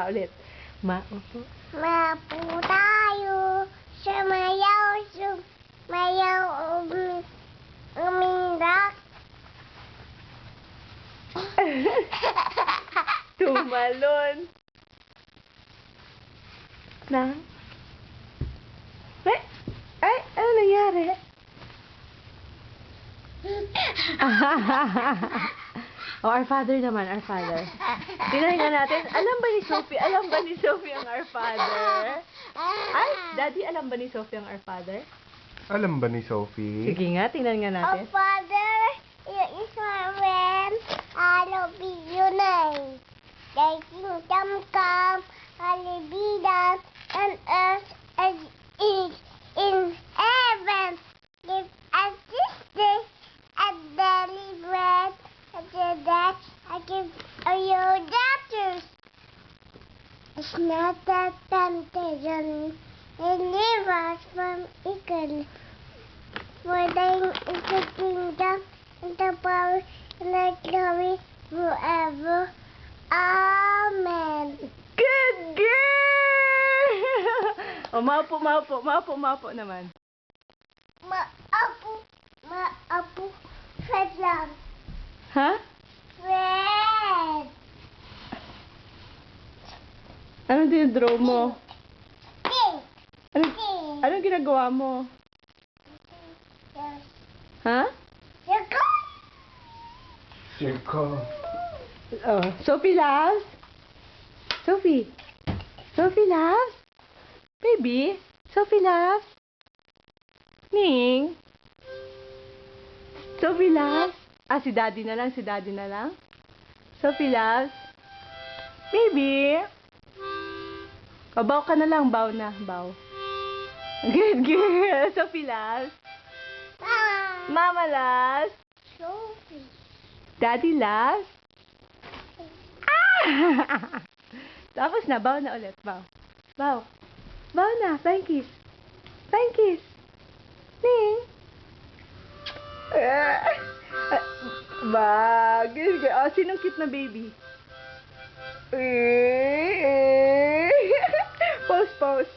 ulit. Maupo. Maupo tayo. Sumayaw, umindak. Tumalon. Na? Ay, ano nangyari? Oh, Our Father naman, Our Father. Tingnan nga natin, alam ba ni Sophie ang Our Father? Ay, Daddy, alam ba ni Sophie ang Our Father? Alam ba ni Sophie? Sige nga, tingnan nga natin. Oh, Father, you is my friend. I love you name. Thy kingdom come, hallowed be done on earth as it is in heaven. Give us this day our daily bread, and that I give your debtors. It's not that temptation, and deliver us from evil. For thine is the kingdom, and the power, and the glory forever. Amen. Good girl! Oh, maupo naman. Maapo, Fred lang. Ha? Fred. Anong dinadraw mo? Pink. Anong ginagawa mo? Yes. Ha? Circle. Oh, Sophie loves? Sophie loves? Baby? Sophie loves? Ning? Sophie loves? Ah, si Daddy na lang. Sophie loves? Baby? O, bow ka na lang. Bow na. Bow. Good girl. Sophie loves? Mama loves? Sophie. Daddy loves? Ah! Tapos na. Bow na ulit. Bow. Bow. Bow na. Flying kiss. Ning? Good girl. Oh, sinong cute na baby? Pose.